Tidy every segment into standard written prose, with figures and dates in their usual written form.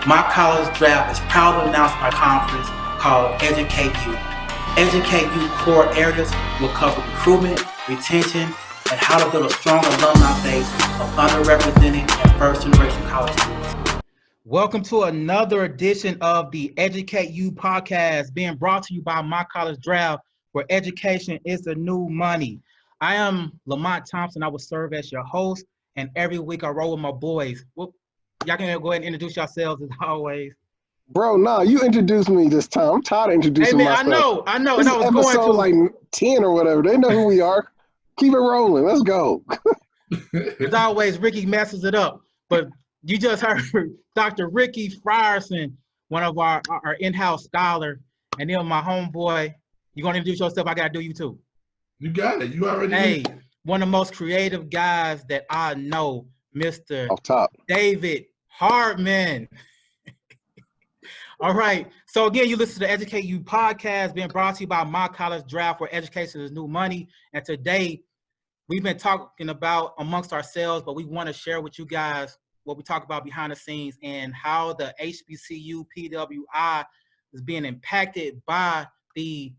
My college draft is proud to announce my conference called Educate You. Educate You core areas will cover recruitment, retention, and how to build a strong alumni base of underrepresented and first-generation college students. Welcome to another edition of the Educate You podcast, being brought to you by My College Draft, where education is the new money. I am Lamont Thompson. I will serve as your host, and every week I roll with my boys. Well, y'all can go ahead and introduce yourselves as always. Bro, nah, you introduced me this time. I'm tired of introducing Hey man, myself. I know, This and I is was going episode to. like 10 or whatever. They know who we are. Keep it rolling. Let's go. As always, Ricky messes it up, but you just heard Dr. Ricky Frierson, one of our in-house scholar, and then my homeboy. You gonna introduce yourself? I gotta do you too. You got it. You already Hey, did. one of the most creative guys that I know, Mr. Off top. David Hartman. All right. So again, you listen to the Educate You podcast, being brought to you by My College Draft, where education is new money. And today, we've been talking about amongst ourselves, but we want to share with you guys what we talk about behind the scenes and how the HBCU PWI is being impacted by the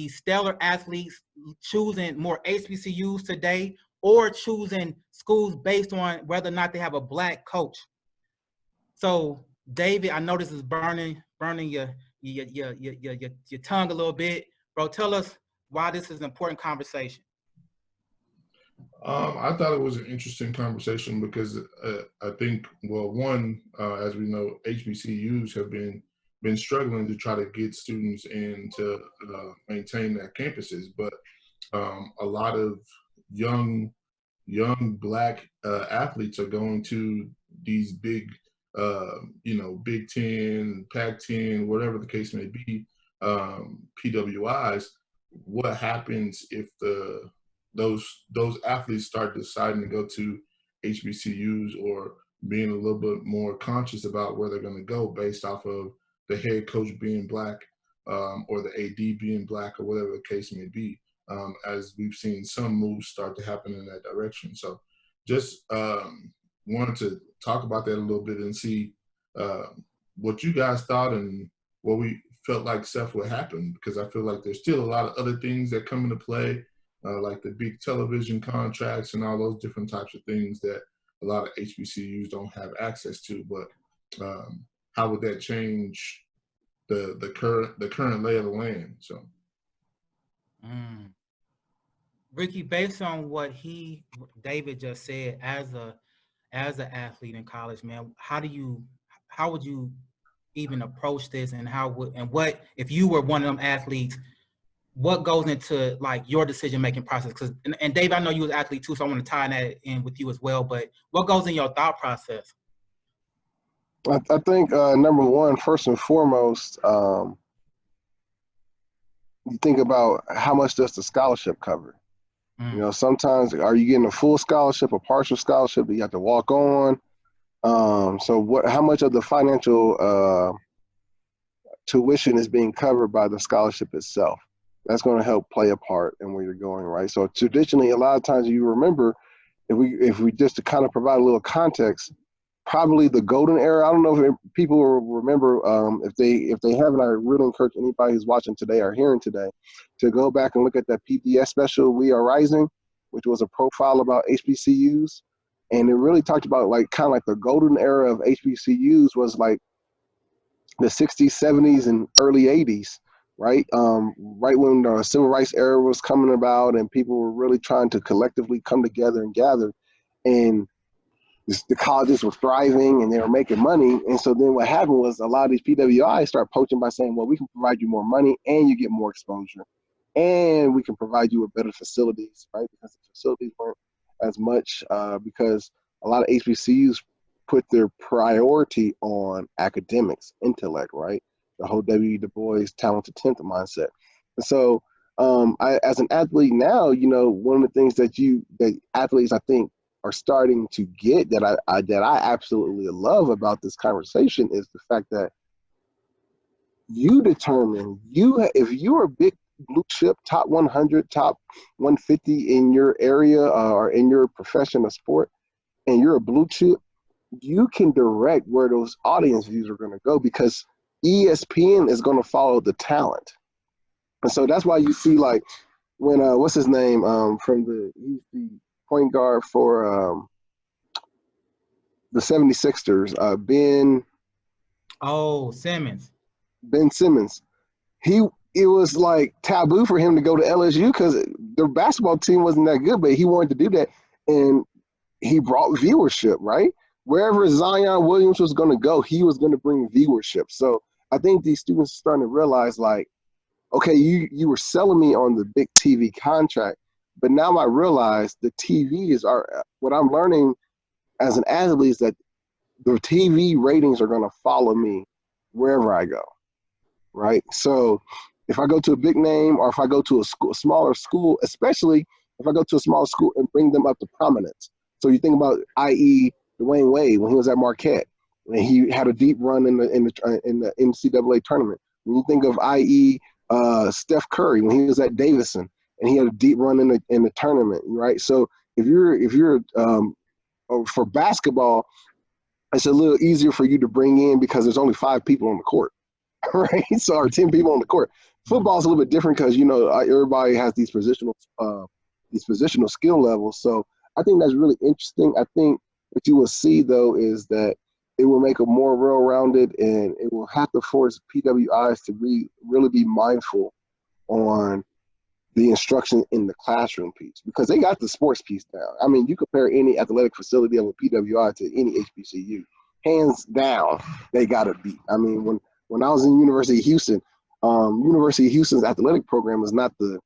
stellar athletes choosing more HBCUs today or choosing schools based on whether or not they have a black coach. So, David, I know this is burning your tongue a little bit. Bro, tell us why this is an important conversation. I thought it was an interesting conversation because I think, well, one, as we know, HBCUs have been struggling to try to get students in to maintain their campuses, but a lot of young black athletes are going to these big, Big Ten, Pac-10, whatever the case may be, PWIs. What happens if those athletes start deciding to go to HBCUs or being a little bit more conscious about where they're going to go based off of the head coach being black or the AD being black or whatever the case may be, as we've seen some moves start to happen in that direction. So just wanted to talk about that a little bit and see what you guys thought and what we felt like stuff would happen, because I feel like there's still a lot of other things that come into play, like the big television contracts and all those different types of things that a lot of HBCUs don't have access to. But how would that change the current lay of the land? So, Ricky, based on what David just said, as an athlete in college, man, how would you even approach this, and what if you were one of them athletes? What goes into like your decision-making process? Because and Dave, I know you was an athlete too, so I want to tie that in with you as well. But what goes in your thought process? I think number one, first and foremost, you think about how much does the scholarship cover? You know, sometimes are you getting a full scholarship, a partial scholarship that you have to walk on? So how much of the financial tuition is being covered by the scholarship itself? That's going to help play a part in where you're going, right? So traditionally, a lot of times you remember, if we just to kind of provide a little context, probably the golden era. I don't know if people remember. If they haven't, I really encourage anybody who's watching today or hearing today to go back and look at that PBS special, We Are Rising, which was a profile about HBCUs, and it really talked about like kind of like the golden era of HBCUs was like the 60s, 70s, and early 80s. Right, right when the civil rights era was coming about, and people were really trying to collectively come together and gather, and the colleges were thriving and they were making money. And so then what happened was a lot of these PWIs start poaching by saying, well, we can provide you more money and you get more exposure, and we can provide you with better facilities, right? Because the facilities weren't as much because a lot of HBCUs put their priority on academics, intellect, right? The whole W. Du Bois talented 10th mindset. And so as an athlete now, you know, one of the things that athletes, I think, are starting to get that I absolutely love about this conversation is the fact that you determine if you're a big blue chip, top 100, top 150 in your area or in your profession of sport, and you're a blue chip, you can direct where those audience views are going to go, because ESPN is going to follow the talent. And so that's why you see, like, when what's his name, he's the point guard for the 76ers, Simmons. Ben Simmons. It was like taboo for him to go to LSU because their basketball team wasn't that good, but he wanted to do that, and he brought viewership, right? Wherever Zion Williams was going to go, he was going to bring viewership. So I think these students are starting to realize, like, okay, you were selling me on the big TV contract, but now I realize the TVs are what I'm learning as an athlete is that the TV ratings are going to follow me wherever I go, right? So if I go to a big name, or if I go to a smaller school, especially if I go to a smaller school and bring them up to prominence. So you think about, i.e., Dwayne Wade when he was at Marquette, and he had a deep run in the NCAA tournament. When you think of, i.e., Steph Curry when he was at Davidson and he had a deep run in the tournament, right? So if you're for basketball, it's a little easier for you to bring in because there's only 5 people on the court, right? So, or 10 people on the court. Football is a little bit different because, everybody has these positional skill levels. So I think that's really interesting. I think what you will see, though, is that it will make it more well-rounded, and it will have to force PWIs to really be mindful on the instruction in the classroom piece, because they got the sports piece down. I mean, you compare any athletic facility of a PWI to any HBCU, hands down, they got it beat. I mean, when I was in University of Houston's athletic program is not the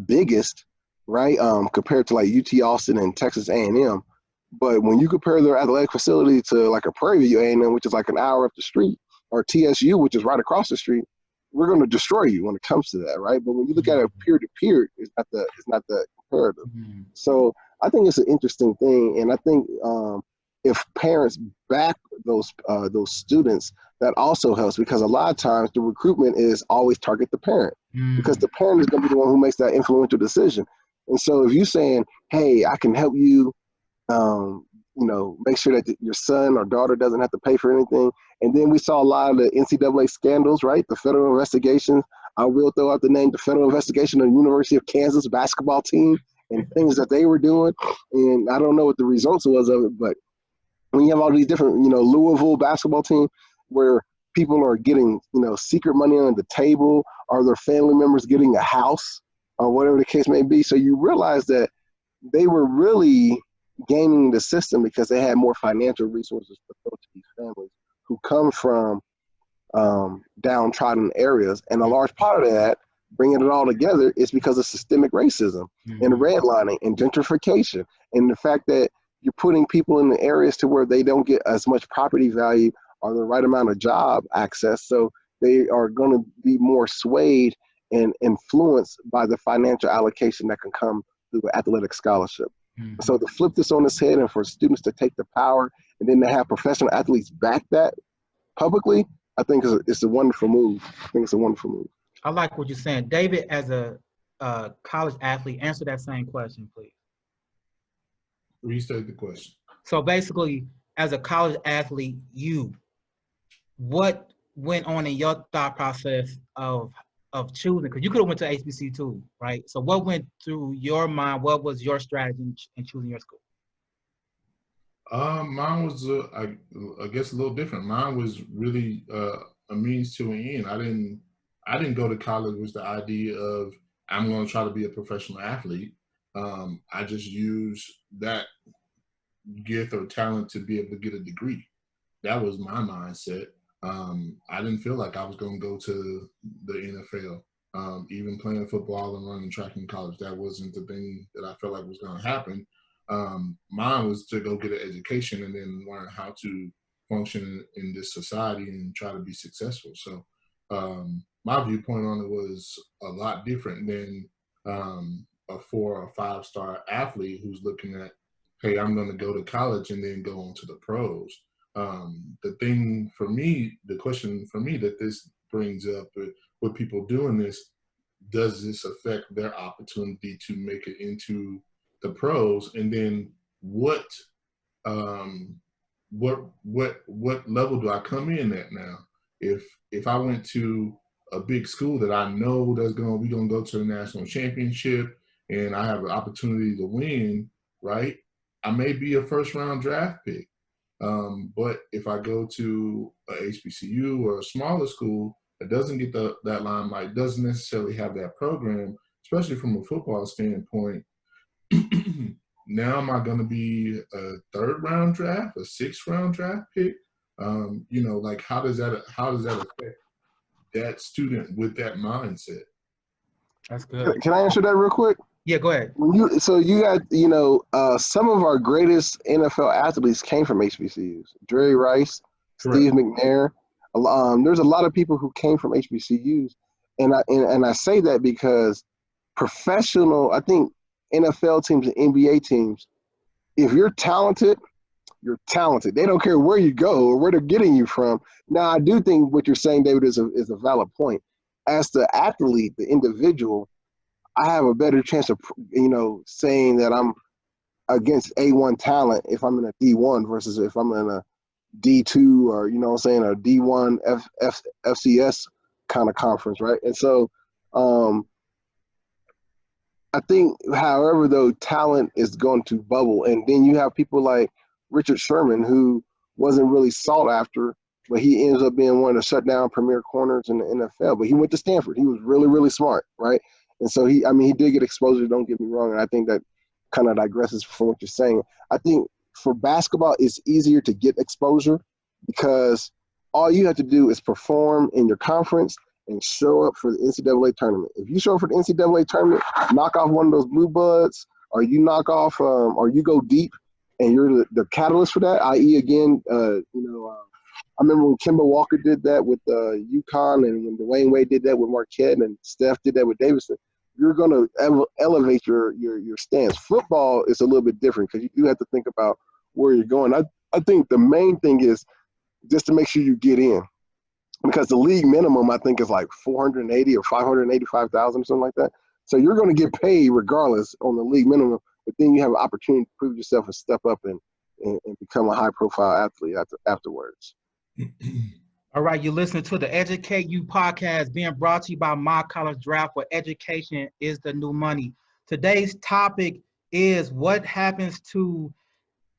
biggest, right? Compared to like UT Austin and Texas A&M. But when you compare their athletic facility to like a Prairie View A&M, which is like an hour up the street, or TSU, which is right across the street, we're going to destroy you when it comes to that, right? But when you look at it peer to peer, it's not the comparative. Mm-hmm. So I think it's an interesting thing, and I think if parents back those students, that also helps, because a lot of times the recruitment is always target the parent, because the parent is going to be the one who makes that influential decision. And so if you're saying, hey, I can help you, make sure that your son or daughter doesn't have to pay for anything. And then we saw a lot of the NCAA scandals, right? The federal investigations. I will throw out the name, the federal investigation of the University of Kansas basketball team and things that they were doing. And I don't know what the results was of it, but when you have all these different, Louisville basketball team where people are getting, secret money on the table, or their family members getting a house, or whatever the case may be. So you realize that they were really gaming the system because they had more financial resources to throw to these families who come from downtrodden areas. And a large part of that, bringing it all together, is because of systemic racism and redlining and gentrification, and the fact that you're putting people in the areas to where they don't get as much property value or the right amount of job access. So they are going to be more swayed and influenced by the financial allocation that can come through an athletic scholarship. So to flip this on its head and for students to take the power and then to have professional athletes back that publicly, I think it's a wonderful move. I like what you're saying. David, as a college athlete, answer that same question, please. Restate the question. So basically, as a college athlete, what went on in your thought process of choosing? Because you could have went to HBCU too, right? So what went through your mind? What was your strategy in choosing your school? Mine was, I guess, a little different. Mine was really a means to an end. I didn't go to college with the idea of I'm going to try to be a professional athlete. I just used that gift or talent to be able to get a degree. That was my mindset. I didn't feel like I was going to go to the NFL. Even playing football and running track in college, that wasn't the thing that I felt like was going to happen. Mine was to go get an education and then learn how to function in this society and try to be successful. So my viewpoint on it was a lot different than a 4 or 5 star athlete who's looking at, hey, I'm going to go to college and then go on to the pros. The question for me that this brings up with people doing this, does this affect their opportunity to make it into the pros? And then what what level do I come in at now? If I went to a big school that I know we gonna go to the national championship and I have an opportunity to win, right? I may be a first round draft pick. But if I go to a HBCU or a smaller school that doesn't get that limelight, doesn't necessarily have that program, especially from a football standpoint, now am I going to be a third round draft, a sixth round draft pick? Like how does that affect that student with that mindset? That's good. Can I answer that real quick? Yeah, go ahead. So you got, some of our greatest NFL athletes came from HBCUs. Jerry Rice, Correct. Steve McNair. There's a lot of people who came from HBCUs, and I say that because I think NFL teams and NBA teams, if you're talented, you're talented. They don't care where you go or where they're getting you from. Now, I do think what you're saying, David, is a valid point. As the athlete, the individual, I have a better chance of, saying that I'm against A1 talent if I'm in a D1 versus if I'm in a D2 or, a D1 FCS kind of conference, right? And so I think, however, though, talent is going to bubble. And then you have people like Richard Sherman, who wasn't really sought after, but he ends up being one of the shutdown premier corners in the NFL. But he went to Stanford. He was really, really smart, right? And so he did get exposure, don't get me wrong. And I think that kind of digresses from what you're saying. I think for basketball, it's easier to get exposure because all you have to do is perform in your conference and show up for the NCAA tournament. If you show up for the NCAA tournament, knock off one of those blue buds, or you knock off, or you go deep, and you're the catalyst for that, i.e., again, I remember when Kemba Walker did that with UConn, and when Dwayne Wade did that with Marquette, and Steph did that with Davidson. You're going to elevate your stance. Football is a little bit different because you do have to think about where you're going. I think the main thing is just to make sure you get in, because the league minimum I think is like $480,000 or $585,000 or something like that. So you're going to get paid regardless on the league minimum, but then you have an opportunity to prove yourself and step up and become a high-profile athlete afterwards. All right, you're listening to the Educate You podcast being brought to you by My College Draft, where education is the new money. Today's topic is what happens to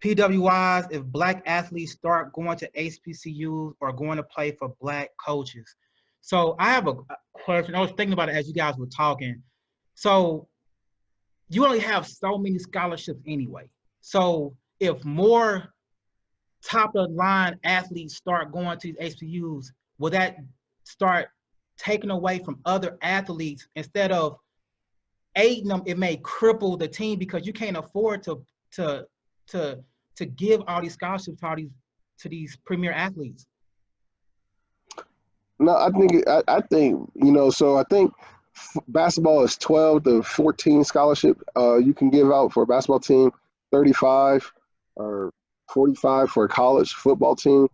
PWIs if Black athletes start going to HBCUs or going to play for Black coaches. So I have a question. I was thinking about it as you guys were talking. So you only have so many scholarships anyway. So if more top-of-the-line athletes start going to these HBCUs, will that start taking away from other athletes? Instead of aiding them, it may cripple the team because you can't afford to give all these scholarships to these premier athletes. No, I think so I think basketball is 12 to 14 scholarship you can give out for a basketball team, 35 or 45 for a college football team,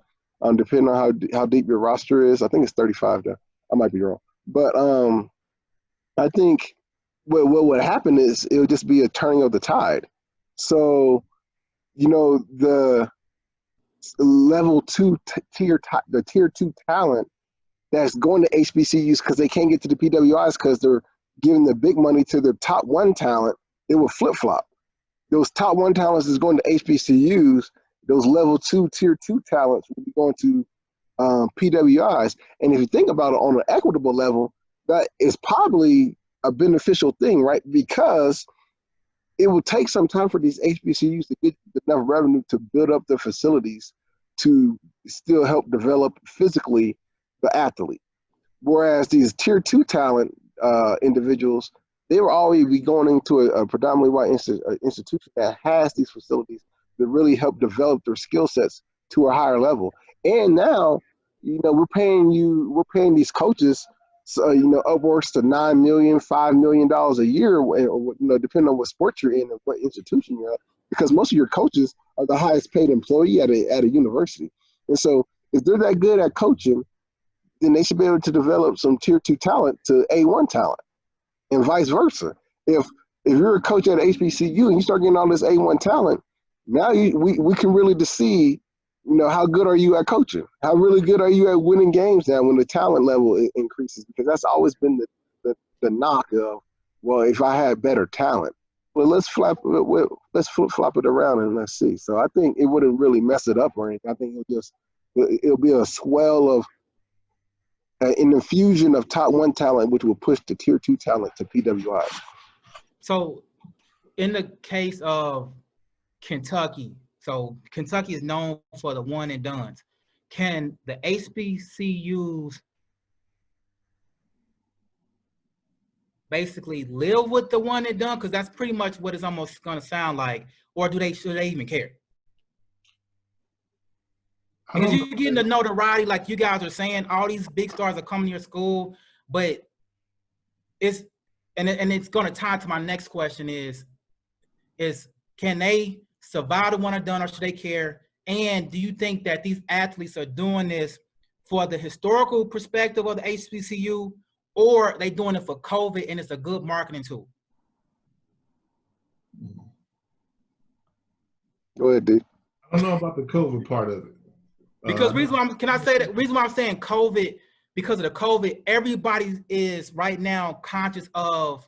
depending on how deep your roster is. I think it's 35 though. I might be wrong. But I think what would happen is it would just be a turning of the tide. So, the level 2 tier 2 talent that's going to HBCUs because they can't get to the PWIs because they're giving the big money to their top 1 talent, it will flip-flop. Those top 1 talents is going to HBCUs. Those level 2, tier 2 talents will be going to PWIs. And if you think about it on an equitable level, that is probably a beneficial thing, right? Because it will take some time for these HBCUs to get enough revenue to build up the facilities to still help develop physically the athlete. Whereas these tier 2 talent individuals, they will always be going into a predominantly white institution that has these facilities that really help develop their skill sets to a higher level. And now, we're paying these coaches, upwards to $9 million, $5 million a year, depending on what sport you're in and what institution you're at, because most of your coaches are the highest paid employee at a university. And so if they're that good at coaching, then they should be able to develop some tier 2 talent to A1 talent, and vice versa. If you're a coach at HBCU and you start getting all this A1 talent, Now we can really see, how good are you at coaching? How really good are you at winning games now when the talent level increases? Because that's always been the knock of, well, if I had better talent, well, let's flip flop it around and let's see. So I think it wouldn't really mess it up or anything. I think it'll be a swell of an infusion of top 1 talent, which will push the tier 2 talent to PWIs. So in the case of Kentucky, so Kentucky is known for the one and dones. Can the HBCUs basically live with the one and done? Because that's pretty much what it's almost going to sound like. Or should they even care? Because you're getting the notoriety, like you guys are saying, all these big stars are coming to your school, but it's going to tie to my next question is can they survive the one and done, or should they care? And do you think that these athletes are doing this for the historical perspective of the HBCU, or are they doing it for COVID and it's a good marketing tool? Go ahead, dude. I don't know about the COVID part of it. Because reason why I'm saying COVID, because of the COVID, everybody is right now conscious of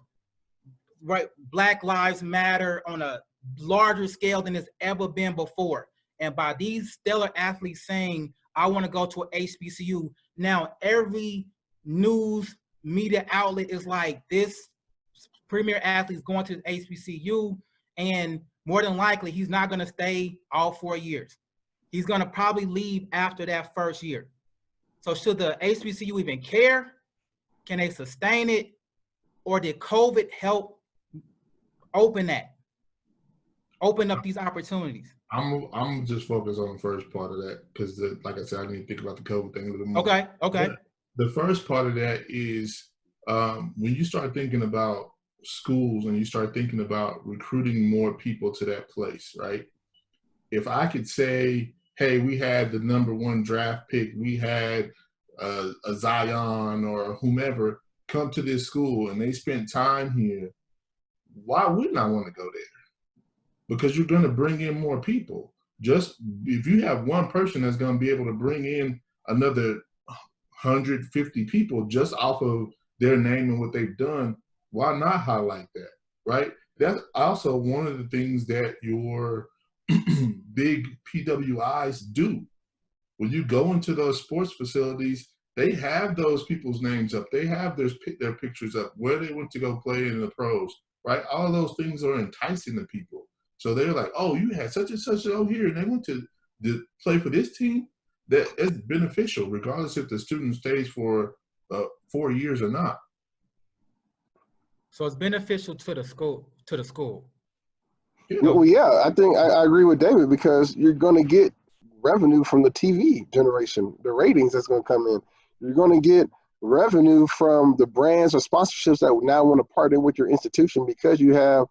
Black Lives Matter on a larger scale than it's ever been before. And by these stellar athletes saying, I want to go to an HBCU, now every news media outlet is like, this premier athlete is going to the HBCU, and more than likely, he's not going to stay all 4 years. He's going to probably leave after that first year. So should the HBCU even care? Can they sustain it? Or did COVID help open up these opportunities? I'm just focused on the first part of that because, like I said, I need to think about the COVID thing a little more. Okay. But the first part of that is when you start thinking about schools and you start thinking about recruiting more people to that place, right? If I could say, hey, we had the #1 draft pick, we had a Zion or whomever come to this school and they spent time here, why wouldn't I want to go there? Because you're going to bring in more people. Just if you have one person that's going to be able to bring in another 150 people just off of their name and what they've done, why not highlight that, right? That's also one of the things that your big PWIs do. When you go into those sports facilities, they have those people's names up. They have their pictures up, where they went to go play in the pros, right? All of those things are enticing to people. So they're like, oh, you had such and such over here, and they went to play for this team. That is beneficial, regardless if the student stays for 4 years or not. So it's beneficial to the school. Yeah. Well, yeah, I think I agree with David, because you're going to get revenue from the TV generation, the ratings that's going to come in. You're going to get revenue from the brands or sponsorships that now want to partner with your institution because you have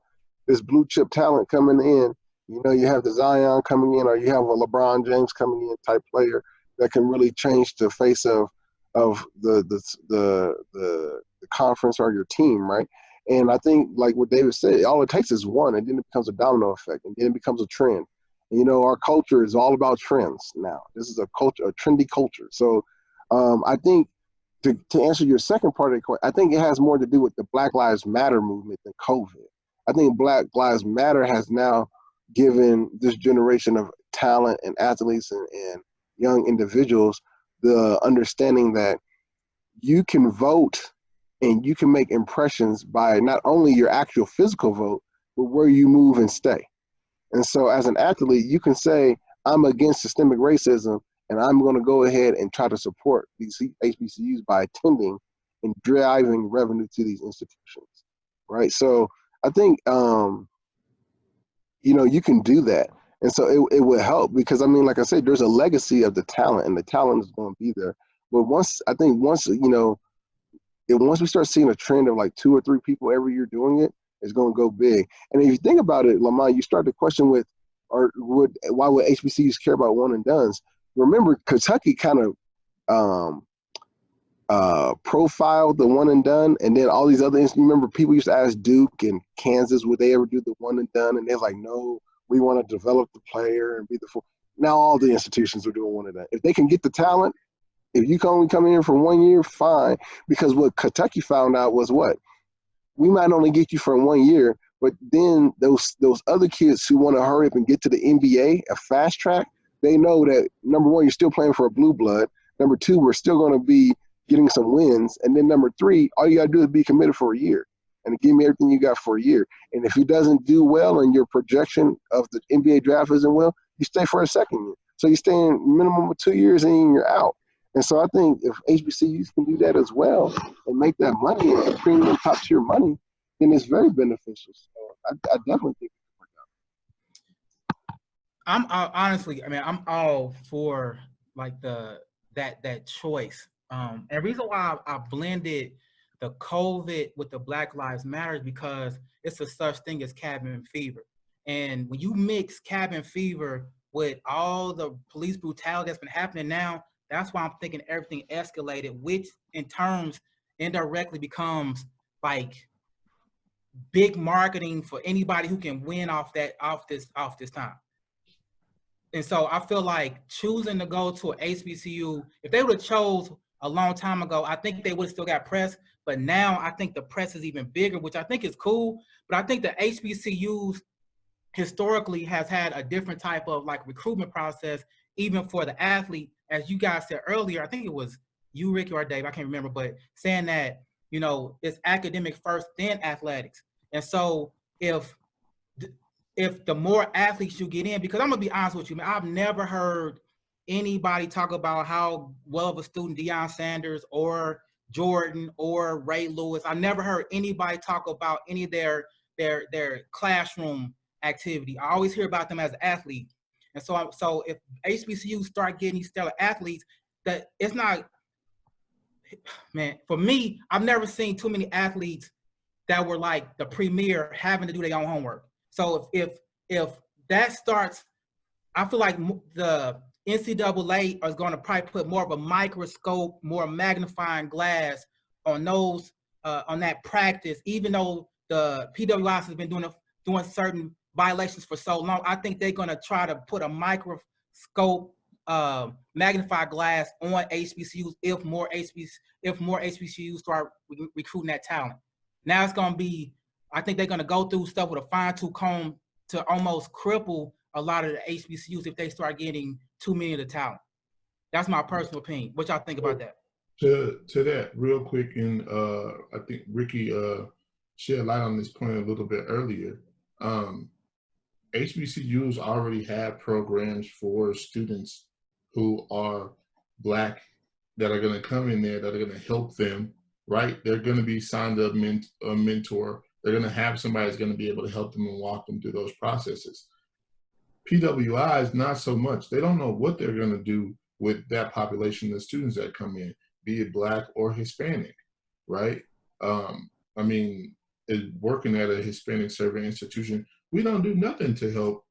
this blue chip talent coming in. You have the Zion coming in, or you have a LeBron James coming in type player that can really change the face of the conference or your team, right? And I think, like what David said, all it takes is one, and then it becomes a domino effect, and then it becomes a trend. And, our culture is all about trends now. This is a trendy culture. So I think to answer your second part of the question, I think it has more to do with the Black Lives Matter movement than COVID. I think Black Lives Matter has now given this generation of talent and athletes and young individuals the understanding that you can vote and you can make impressions by not only your actual physical vote, but where you move and stay. And so as an athlete, you can say, I'm against systemic racism, and I'm going to go ahead and try to support these HBCUs by attending and driving revenue to these institutions, right? So I think, you can do that. And so it would help because, like I said, there's a legacy of the talent, and the talent is going to be there. But once we start seeing a trend of like 2 or 3 people every year doing it, it's going to go big. And if you think about it, Lamont, you start the question with, why would HBCUs care about one and dones? Remember, Kentucky kind of profiled the one and done, and then all these other instances. Remember, people used to ask Duke and Kansas, would they ever do the one and done? And they're like, no, We want to develop the player and be the full. Now all the institutions are doing one of that. If they can get the talent, if you can only come in here for 1 year, fine. Because what Kentucky found out was what? We might only get you for 1 year, but then those other kids who want to hurry up and get to the NBA, a fast track, they know that, number one, you're still playing for a blue blood. Number two, we're still going to be getting some wins. And then number three, all you got to do is be committed for a year and give me everything you got for a year. And if he doesn't do well and your projection of the NBA draft isn't well, you stay for a second year. So you stay in minimum of 2 years and you're out. And so I think if HBCUs can do that as well and make that money and premium top tier money, then it's very beneficial. So I definitely think it can work out. I'm honestly, I mean, I'm all for like that choice. And the reason why I blended the COVID with the Black Lives Matter is because it's a such thing as cabin fever. And when you mix cabin fever with all the police brutality that's been happening now, that's why I'm thinking everything escalated, which in terms indirectly becomes like big marketing for anybody who can win off this time. And so I feel like choosing to go to an HBCU, if they would have chose a long time ago, I think they would have still got press. But now I think the press is even bigger, which I think is cool. But I think the HBCUs historically has had a different type of like recruitment process, even for the athlete. As you guys said earlier, I think it was you, Ricky, or Dave, I can't remember, but saying that, you know, it's academic first, then athletics. And so if the more athletes you get in, because I'm gonna be honest with you, man, I've never heard anybody talk about how well of a student Deion Sanders or Jordan or Ray Lewis. I never heard anybody talk about any of their classroom activity. I always hear about them as an athlete. And so if HBCUs start getting these stellar athletes, that it's not, man, for me, I've never seen too many athletes that were like the premier having to do their own homework. So if that starts, I feel like the NCAA is going to probably put more of a microscope, more magnifying glass on those on that practice. Even though the PWIs has been doing certain violations for so long, I think they're going to try to put a microscope, magnified glass on HBCUs if more HBCUs start recruiting that talent. Now it's going to be, I think they're going to go through stuff with a fine-tooth comb to almost cripple a lot of the HBCUs if they start getting too many of the talent. That's my personal opinion. What y'all think about that? To that, real quick, and I think Ricky shed light on this point a little bit earlier. HBCUs already have programs for students who are Black that are going to come in there that are going to help them, right? They're going to be signed up a mentor. They're going to have somebody that's going to be able to help them and walk them through those processes. PWIs, not so much. They don't know what they're going to do with that population of students that come in, be it Black or Hispanic, right? I mean, working at a Hispanic serving institution, we don't do nothing to help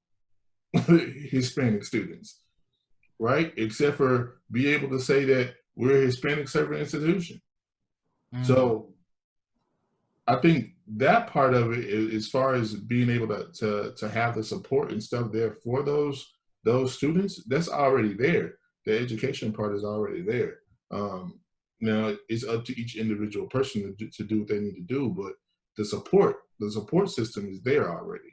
Hispanic students, right? Except for be able to say that we're a Hispanic serving institution. So I think that part of it, as far as being able to have the support and stuff there for those students, that's already there. The education part is already there. Now it's up to each individual person to do what they need to do, but the support system is there already.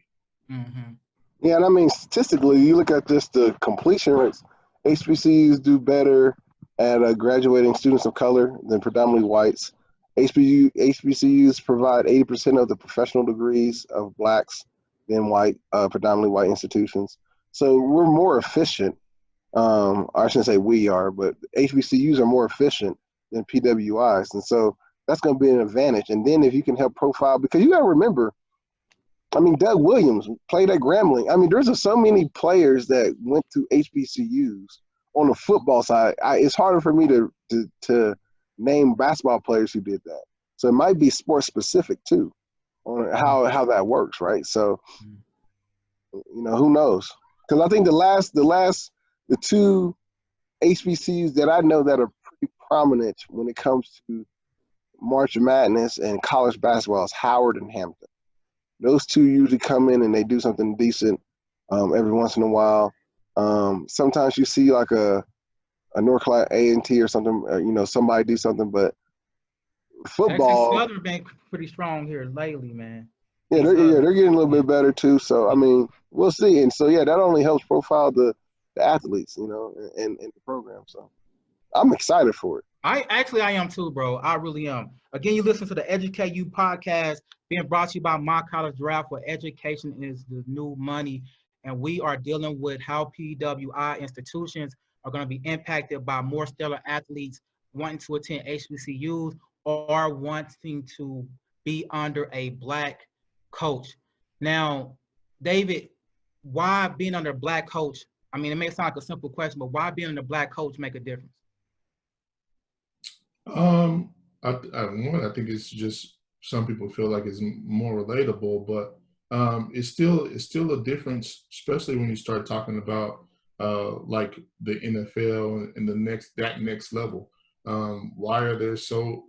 Mm-hmm. Yeah, and I mean, statistically, you look at just the completion rates, HBCUs do better at graduating students of color than predominantly whites. HBCUs provide 80% of the professional degrees of Blacks than predominantly white institutions. So we're more efficient. I shouldn't say we are, but HBCUs are more efficient than PWIs. And so that's going to be an advantage. And then if you can help profile, because you got to remember, I mean, Doug Williams played at Grambling. I mean, there's so many players that went to HBCUs on the football side. It's harder for me to name basketball players who did that. So it might be sports specific too, on how that works, right? So, you know, who knows? Because I think the two HBCUs that I know that are pretty prominent when it comes to March Madness and college basketball is Howard and Hampton. Those two usually come in and they do something decent. every once in a while. Sometimes you see like a North Carolina A&T or something, somebody do something, but football. Texas Southern been pretty strong here lately, man. Yeah, they're getting a little bit better too. So I mean, we'll see. And so yeah, that only helps profile the athletes, and the program. So I'm excited for it. I am too, bro. I really am. Again, you listen to the Educate You podcast being brought to you by My College Draft, where education is the new money. And we are dealing with how PWI institutions are going to be impacted by more stellar athletes wanting to attend HBCUs or wanting to be under a Black coach. Now, David, why being under a Black coach? I mean, it may sound like a simple question, but why being under a Black coach make a difference? I think it's just some people feel like it's more relatable, but it's still a difference, especially when you start talking about like the NFL and that next level. Why are there so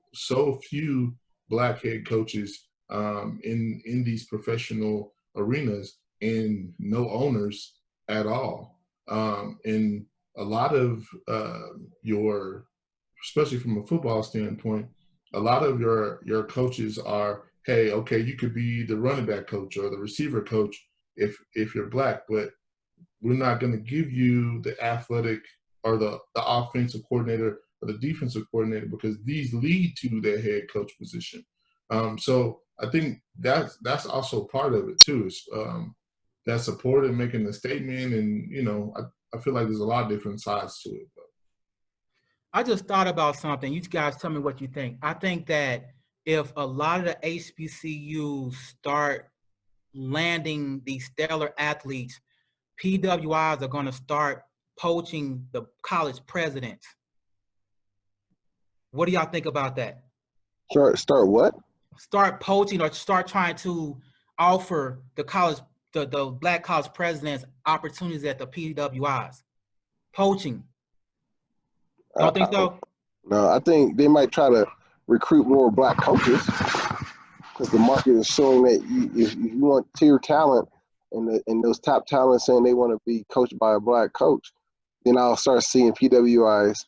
few Black head coaches in these professional arenas and no owners at all? And a lot of especially from a football standpoint, a lot of your coaches are, hey, okay, you could be the running back coach or the receiver coach if you're Black, but we're not going to give you the athletic or the offensive coordinator or the defensive coordinator because these lead to their head coach position. So I think that's also part of it too. Is that support and making a statement, and I feel like there's a lot of different sides to it. I just thought about something. You guys tell me what you think. I think that if a lot of the HBCUs start landing these stellar athletes, PWIs are going to start poaching the college presidents. What do y'all think about that? Start what? Start poaching or start trying to offer the Black college presidents opportunities at the PWIs. Poaching. Don't think so? No, I think they might try to recruit more Black coaches because the market is showing that if you want tier talent and those top talents saying they want to be coached by a Black coach, then I'll start seeing PWIs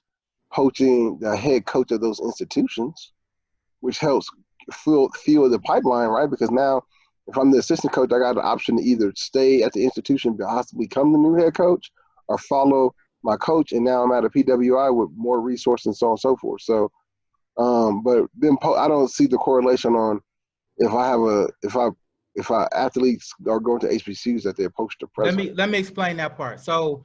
poaching the head coach of those institutions, which helps fuel the pipeline, right? Because now if I'm the assistant coach, I got the option to either stay at the institution, possibly become the new head coach, or follow my coach, and now I'm at a PWI with more resources and so on and so forth. So, but then I don't see the correlation on if athletes are going to HBCUs that they're poached to president. Let me explain that part. So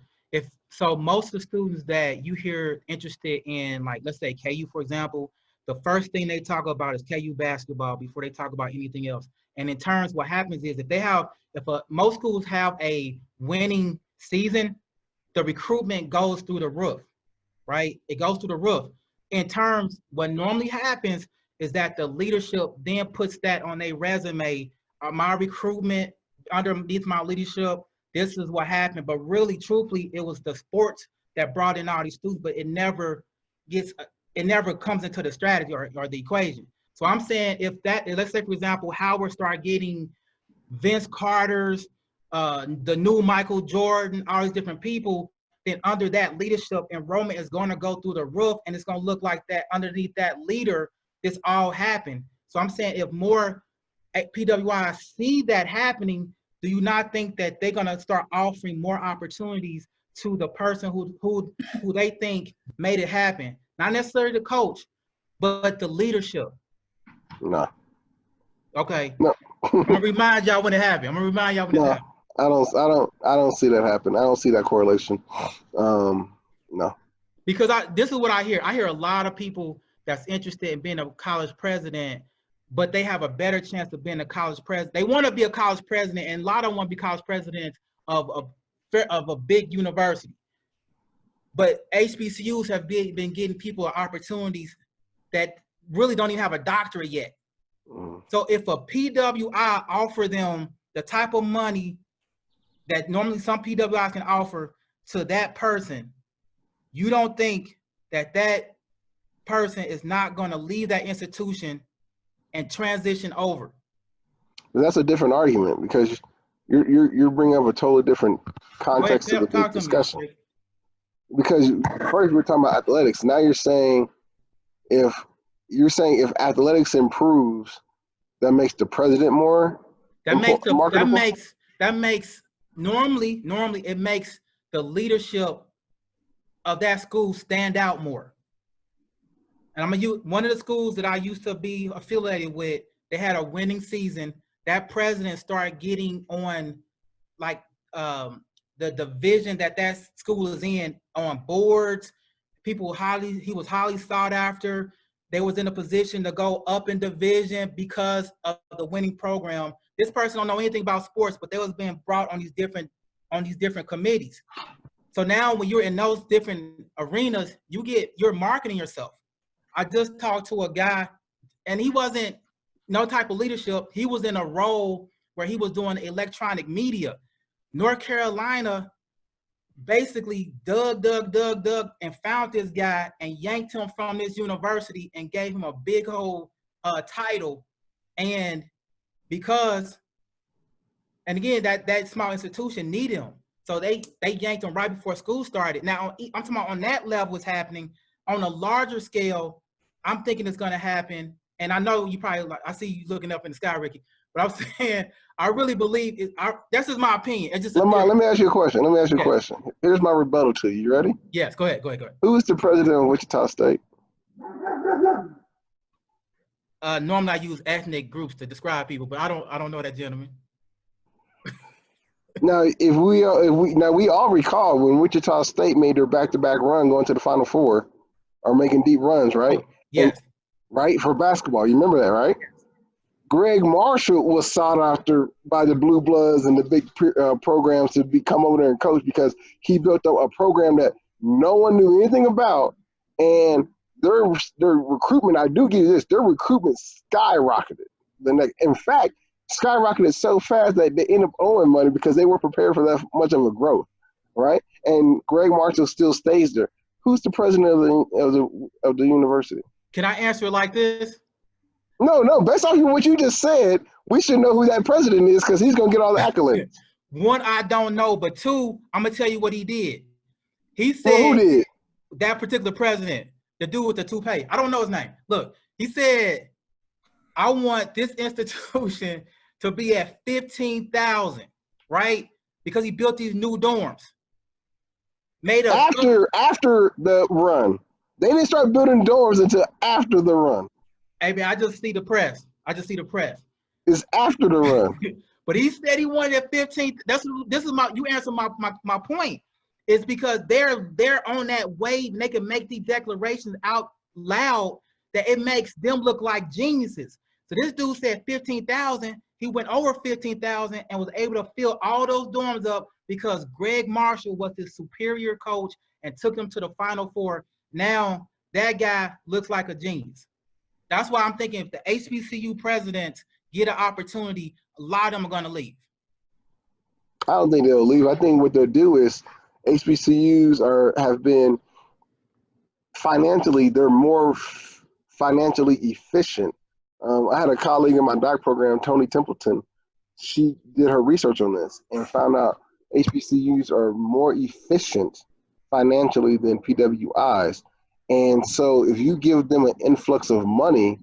most of the students that you hear interested in, like let's say KU for example, the first thing they talk about is KU basketball before they talk about anything else. And in turns, what happens is most schools have a winning season, the recruitment goes through the roof, right? It goes through the roof. In terms, what normally happens is that the leadership then puts that on their resume. My recruitment underneath my leadership, this is what happened. But really, truthfully, it was the sports that brought in all these students, but it never comes into the strategy or the equation. So I'm saying let's say, for example, Howard start getting Vince Carter's, the new Michael Jordan, all these different people, then under that leadership, enrollment is going to go through the roof, and it's going to look like that underneath that leader, this all happened. So I'm saying if more PWIs see that happening, do you not think that they're going to start offering more opportunities to the person who they think made it happen? Not necessarily the coach, but the leadership. No. Okay. No. I'm gonna remind y'all when it happened. It happened. I don't see that happen. I don't see that correlation. No. Because this is what I hear. I hear a lot of people that's interested in being a college president, but they have a better chance of being a college president. They want to be a college president, and a lot of them want to be college presidents of a big university. But HBCUs have been getting people opportunities that really don't even have a doctorate yet. So if a PWI offer them the type of money that normally some PWIs can offer to that person, you don't think that person is not going to leave that institution and transition over? But that's a different argument because you're bringing up a totally different context to the Talk to discussion. me. Because first we're talking about athletics. Now you're saying if athletics improves, that makes the president more marketable. Normally it makes the leadership of that school stand out more. And I'm gonna use one of the schools that I used to be affiliated with. They had a winning season. That president started getting on like the division that school is in on boards. He was highly sought after. They was in a position to go up in division because of the winning program. This person don't know anything about sports, but they was being brought on these different committees. So now when you're in those different arenas, you're marketing yourself. I just talked to a guy, and he wasn't no type of leadership. He was in a role where he was doing electronic media. North Carolina basically dug and found this guy and yanked him from this university and gave him a big old title. And again, that small institution needed him. So they yanked him right before school started. Now, I'm talking about on that level what's happening. On a larger scale, I'm thinking it's going to happen. And I know you probably, I see you looking up in the sky, Ricky. But I'm saying, I really believe, this is my opinion. It's just let me ask you a question. Here's my rebuttal to you. You ready? Yes, go ahead. Who is the president of Wichita State? Normally I use ethnic groups to describe people, but I don't know that gentleman. Now, we all recall when Wichita State made their back-to-back run going to the Final Four, or making deep runs, right? Yes. Right, for basketball. You remember that, right? Greg Marshall was sought after by the Blue Bloods and the big programs to come over there and coach because he built up a program that no one knew anything about, and their recruitment. I do give you this: their recruitment skyrocketed. In fact, skyrocketed so fast that they ended up owing money because they weren't prepared for that much of a growth, right? And Greg Marshall still stays there. Who's the president of the university? Can I answer it like this? No. Based off of what you just said, we should know who that president is because he's gonna get all the accolades. One, I don't know, but two, I'm gonna tell you what he did. He said, who did? That particular president, the dude with the toupee. I don't know his name. Look, he said, I want this institution to be at 15,000, right? Because he built these new dorms. After the run. They didn't start building dorms until after the run. Hey man, I just see the press. It's after the run. But he said he wanted at 15. You answer my point. It's because they're on that wave and they can make these declarations out loud that it makes them look like geniuses. So this dude said 15,000. He went over 15,000 and was able to fill all those dorms up because Greg Marshall was his superior coach and took him to the Final Four. Now that guy looks like a genius. That's why I'm thinking if the HBCU presidents get an opportunity, a lot of them are going to leave. I don't think they'll leave. I think what they'll do is HBCUs have been financially, they're more financially efficient. I had a colleague in my doc program, Tony Templeton. She did her research on this and found out HBCUs are more efficient financially than PWIs. And so if you give them an influx of money,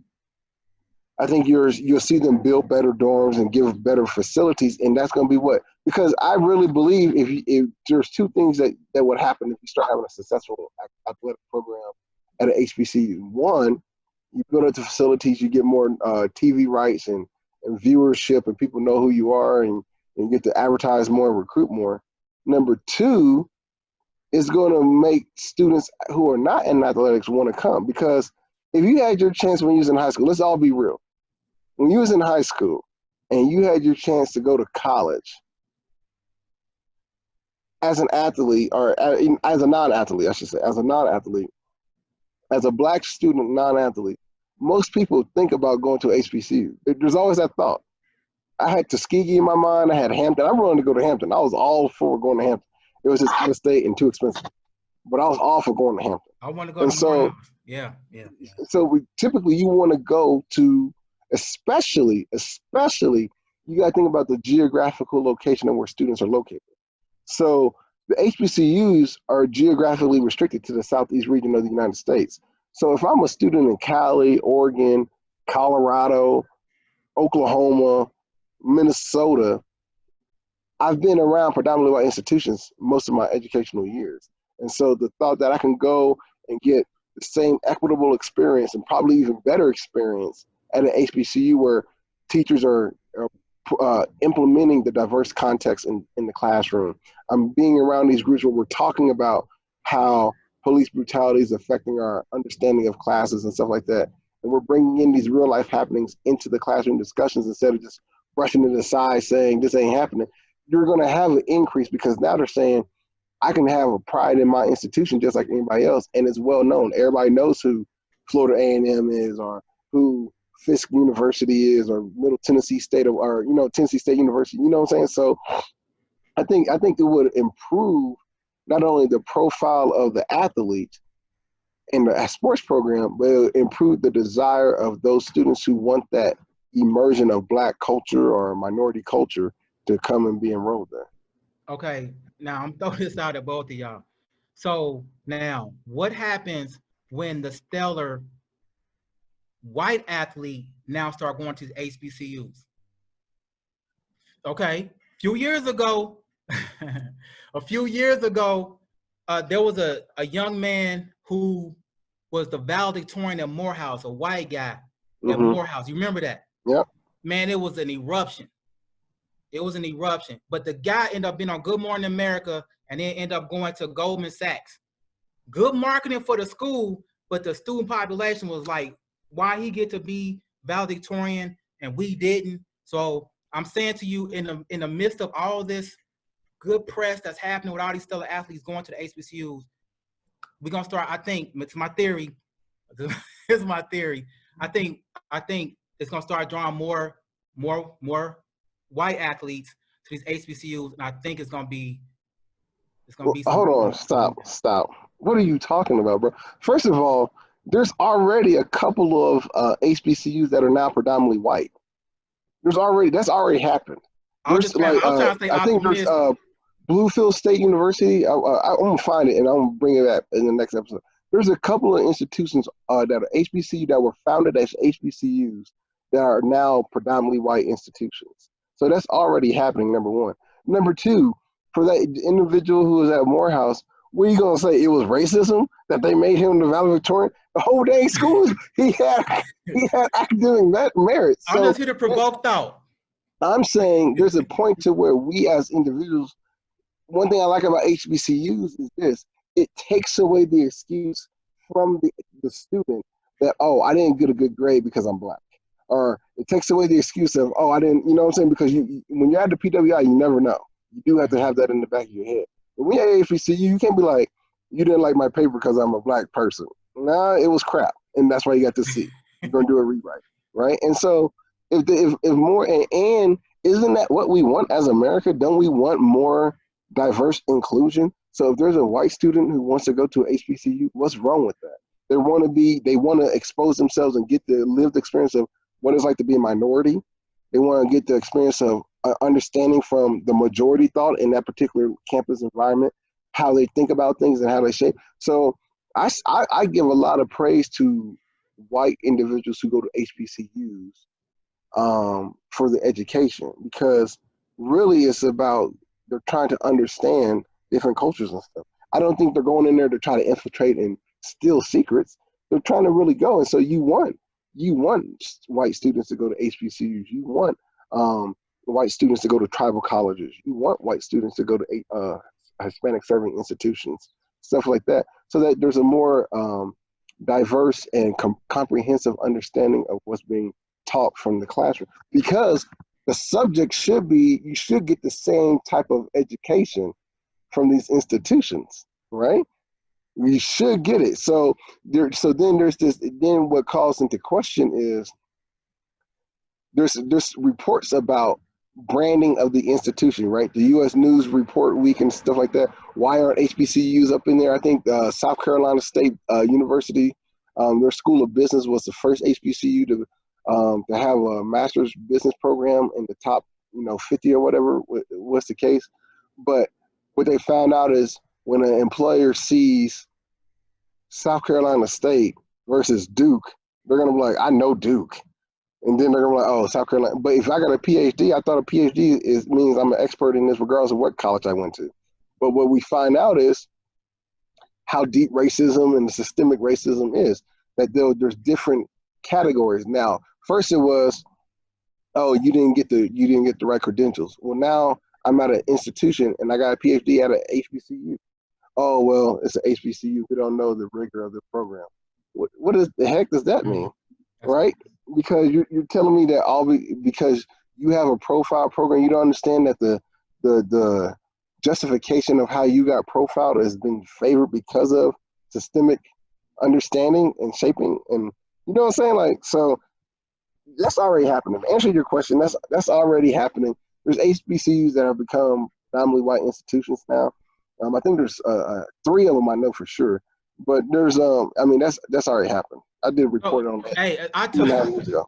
I think you'll see them build better dorms and give better facilities. And that's going to be what? Because I really believe if there's two things that would happen if you start having a successful athletic program at an HBCU. One, you build up the facilities, you get more TV rights and viewership, and people know who you are, and you get to advertise more and recruit more. Number two, is going to make students who are not in athletics want to come. Because if you had your chance when you was in high school, let's all be real. When you was in high school and you had your chance to go to college as an athlete, or as a non-athlete, I should say, as a Black student, non-athlete, most people think about going to HBCU. There's always that thought. I had Tuskegee in my mind. I had Hampton. I'm willing to go to Hampton. I was all for going to Hampton. It was just out of state and too expensive. But I was all for going to Hampton. I want to go to Yeah. So typically you want to go to, especially you got to think about the geographical location of where students are located. So the HBCUs are geographically restricted to the southeast region of the United States. So if I'm a student in Cali, Oregon, Colorado, Oklahoma, Minnesota, I've been around predominantly white institutions most of my educational years. And so the thought that I can go and get the same equitable experience and probably even better experience at an HBCU where teachers are implementing the diverse context in the classroom. I'm being around these groups where we're talking about how police brutality is affecting our understanding of classes and stuff like that. And we're bringing in these real life happenings into the classroom discussions instead of just brushing it aside saying this ain't happening. You're going to have an increase because now they're saying, I can have a pride in my institution just like anybody else, and it's well known. Everybody knows who Florida A&M is, or who Fisk University is, or Middle Tennessee State, or Tennessee State University. You know what I'm saying? So I think it would improve not only the profile of the athlete in the sports program, but it would improve the desire of those students who want that immersion of Black culture or minority culture to come and be enrolled there. Okay, now I'm throwing this out at both of y'all. So now, what happens when the stellar white athlete now start going to the HBCUs? Okay, a few years ago, there was a young man who was the valedictorian at Morehouse, a white guy at Morehouse. You remember that? Yep. Man, it was an eruption. It was an eruption. But the guy ended up being on Good Morning America and then ended up going to Goldman Sachs. Good marketing for the school, but the student population was like, why he get to be valedictorian and we didn't? So I'm saying to you, in the midst of all this good press that's happening with all these stellar athletes going to the HBCUs, we're gonna start, I think, it's my theory. Here's my theory. I think it's gonna start drawing more white athletes to these HBCUs, and I think it's gonna be. Hold on, stop. What are you talking about, bro? First of all, there's already a couple of HBCUs that are now predominantly white. That's already happened. I think there's Bluefield State University. I'm gonna find it and I'm gonna bring it up in the next episode. There's a couple of institutions that are HBCU that were founded as HBCUs that are now predominantly white institutions. So that's already happening, number one. Number two, for that individual who was at Morehouse, what are you going to say? It was racism that they made him the valedictorian? The whole dang school, he had academic merit. So, I'm just here to provoke thought. I'm saying there's a point to where we as individuals, one thing I like about HBCUs is this: it takes away the excuse from the student that, oh, I didn't get a good grade because I'm Black. Or it takes away the excuse of, oh, I didn't, you know what I'm saying? Because when you're at the PWI, you never know. You do have to have that in the back of your head. But when you're at HBCU, you can't be like, you didn't like my paper because I'm a Black person. Nah, it was crap. And that's why you got to C. You're going to do a rewrite, right? And so if more, and isn't that what we want as America? Don't we want more diverse inclusion? So if there's a white student who wants to go to a HBCU, what's wrong with that? They want to expose themselves and get the lived experience of what it's like to be a minority. They want to get the experience of understanding from the majority thought in that particular campus environment, how they think about things and how they shape. So I give a lot of praise to white individuals who go to HBCUs for the education, because really it's about they're trying to understand different cultures and stuff. I don't think they're going in there to try to infiltrate and steal secrets. They're trying to really go. And so you want white students to go to HBCUs. You want white students to go to tribal colleges. You want white students to go to Hispanic serving institutions, stuff like that, so that there's a more diverse and comprehensive understanding of what's being taught from the classroom. Because the subject should be, you should get the same type of education from these institutions, right? We should get it. So then there's this. Then what calls into question is there's reports about branding of the institution, right? The U.S. News Report Week and stuff like that. Why aren't HBCUs up in there? I think South Carolina State University, their School of Business was the first HBCU to have a master's business program in the top 50 or whatever was the case. But what they found out is when an employer sees South Carolina State versus Duke, they're going to be like, I know Duke. And then they're going to be like, oh, South Carolina. But if I got a PhD, I thought a PhD means I'm an expert in this regardless of what college I went to. But what we find out is how deep racism and the systemic racism is, that there's different categories. Now, first it was, oh, you didn't get the right credentials. Well, now I'm at an institution and I got a PhD at an HBCU. Oh, well, it's an HBCU. We don't know the rigor of the program. What the heck does that mean, right? Because you're telling me that because you have a profile program, you don't understand that the justification of how you got profiled has been favored because of systemic understanding and shaping, and you know what I'm saying? Like, so that's already happening. To answer your question, that's already happening. There's HBCUs that have become predominantly white institutions now. I think there's 3 of them I know for sure, but there's that's already happened. I did report on that. Hey, I told you.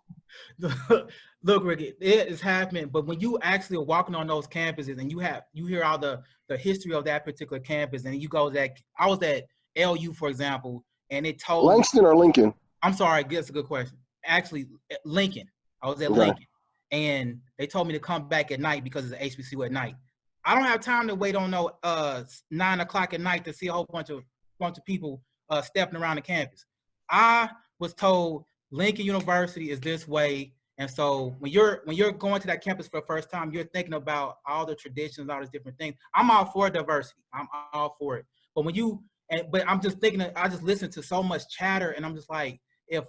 Look, Ricky, it is happening. But when you actually are walking on those campuses and you hear all the history of that particular campus, and you go that I was at LU, for example, and it told Langston or Lincoln. I'm sorry, that's a good question. Actually, Lincoln. I was at Lincoln, and they told me to come back at night because it's an HBCU at night. I don't have time to wait on 9 o'clock at night to see a whole bunch of people stepping around the campus. I was told Lincoln University is this way, and so when you're going to that campus for the first time, you're thinking about all the traditions, all these different things. I'm all for diversity. I'm all for it. But but I'm just thinking I just listen to so much chatter, and I'm just like, if